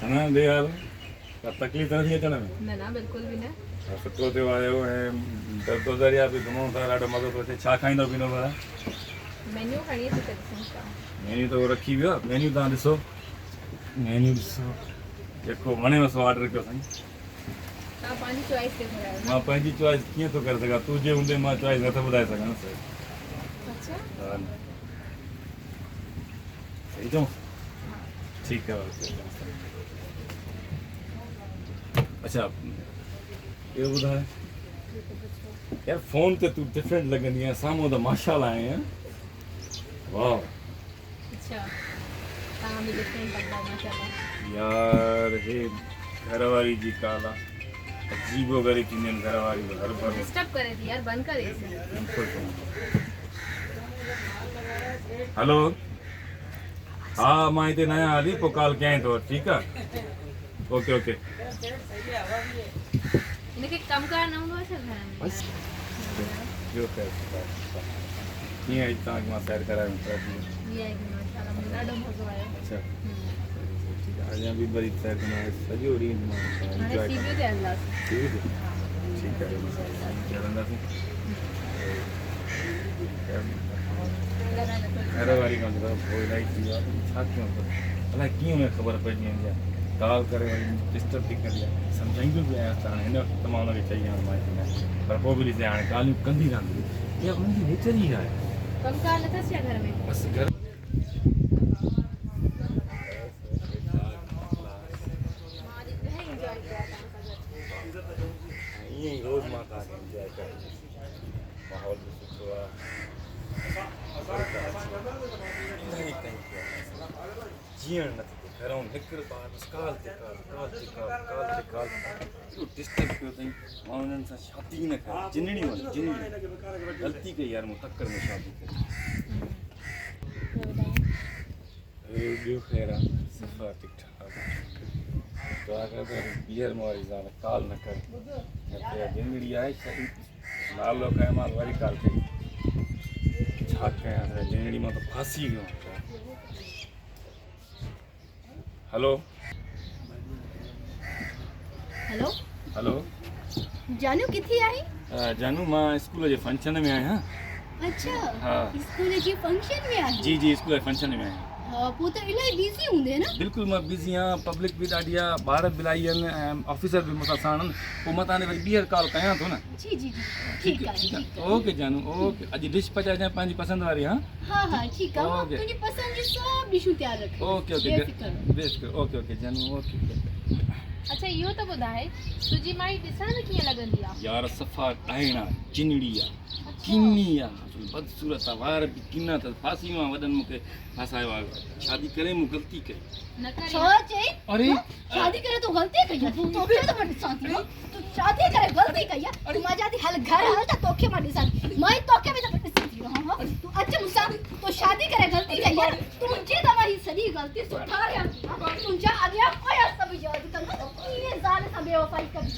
सना दे यार का तकलीफ़ न थी अचण में? न न बिल्कुल भी न। सुठो थियो आयो ऐं दरदो दरिया बि घुमूं था, ॾाढो मज़ो थो अचे। छा खाईंदो पींदो भला? मेन्यू खणी अची त ॾिसूं था। मेन्यू त उहो रखी वियो आहे। मेन्यू तव्हां ॾिसो, मेन्यू ॾिसो, जेको वणेव सो ऑडर कयो साईं। तव्हां पंहिंजी चॉइस ते घुरायो न? मां पंहिंजी चॉइस कीअं थो करे सघां? तूं जे हूंदे मां चॉइस नथो ॿुधाए सघां न साईं। अच्छा हा न। सही चऊं? ठीकु आहे सही चऊं। अच्छा ॿियो ॿुधाए यार, फ़ोन ते तूं डिफरेंट लॻंदी आहे, साम्हूं त माशाल्लाह आहे। वाह अच्छा तव्हां बि डिफरेंट लॻंदा माशाल्लाह। यार, हे घर वारी जी ॻाल्हि आहे। अजीबो ग़रीब थींदियूं आहिनि घर वारी हर बार। डिस्टर्ब करे थी यार, बंदि करे इसे। हेलो, हा मां हिते न आहियां हली, पोइ कॉल कयां थो। ठीकु आहे, ओके ओके। इनखे कमु करणु न हूंदो आहे छा घर में? बसि ॿियो ख़ैर कीअं अॼु तव्हांखे मां सैर करायूं था? इहा आहे की माशाल्लाह मूंखे ॾाढो मज़ो आयो। अच्छा ठीकु आहे, अञा बि वरी सैर कंदासीं सॼो ॾींहुं मां हाणे इंजॉय सीवी ते हलंदासीं। ठीकु आहे, हलंदासीं। घर वारी खां पोइ इलाही थी वियो आहे, छा कयूं? अलाए कीअं हुनखे ख़बर पइजी वेंदी आहे। कॉल करे वरी डिस्टर्ब थी कंदी आहे, सम्झाईंदो बि आहियां। हाणे हिन वक़्तु मां हुनखे चई आहियां मां पर पोइ बि ॾिसे हाणे ॻाल्हियूं कंदी रहंदी। इहा हुनजी नेचर ई आहे। कमु कार न अथसि छा घर में? बसि घर ईअं ई रोज़ मां तव्हांखे इंजॉय कयां। माहौल बि सुठो आहे। जीअण नथो थिए घरों निकिर ॿार बसि काल ते काल, काल ते काल, काल ते काल। एॾो डिस्टर्ब कयो अथई, मां हुननि सां शादी न कयां। जिनड़ी वञ जिनड़ी ग़लती कई यार, मूं तकड़ में शादी कई। ॿियो ख़ैर आहे, सफ़ा ठीकु ठाक। दुआ कर ॿीहर मां वरी ज़ाल कॉल न करे। जिनड़ी आहे शादी नालो खयां मां वरी कॉल कई। छा कयां जिनड़ी मां त फासी वियो आहियां। हेलो हेलो हेलो जानू किथे आई? जानू मां स्कूल जे फंक्शन में आहियां। अच्छा हा स्कूल जे फंक्शन में आई? जी जी, स्कूल जे फंक्शन में आहियां। हा पोइ त इलाही बिज़ी हूंदे न? बिल्कुलु मां बिज़ी आहियां, पब्लिक बि ॾाढी आहे, ॿार बि इलाही आहिनि ऐं ऑफिसर बि मूंसां साण आहिनि। पोइ मां तव्हांखे वरी ॿीहर कॉल कयां थो न। जी जी जी ठीकु आहे ठीकु ठीकु आहे, ओके जानू ओके। अॼु डिश पचाइजांइ पंहिंजी पसंदि वारी। हा हा हा ठीकु आहे, मां ओके। तुंहिंजी पसंदि जी सभु डिशूं तयारु रखियूं। ओके ओके बेफ़िक्र। बेस्ट ओके ओके जानू ओके। अच्छा इहो त ॿुधाए तुंहिंजी माई ॾिसण में कीअं लॻंदी आहे? यार सफ़ा ॾाहिणा चिनड़ी आहे, किनी आहे, बदसूरत आहे, वार बि किना अथसि। फांसी मां वॾनि मूंखे फासायो आहे। शादी करे मूं ग़लती कई। न करे छो चई? अरे शादी करे तो गलती कई है। तोखे तो मैं ॾिसां थी। तू शादी करे गलती कई है। तू मां जाती हल घर हल त तोखे मां ॾिसां। मां तोखे बि त ॾिसां थी। हां तू अच मूंसां। तो शादी करे गलती कई है। तुंहिंजी त वही सॼी गलती सुधारियां। तुंहिंजा अॻियां कोई सब यादि कंदो। कीअं ज़ाल सां बेवफाई कबी।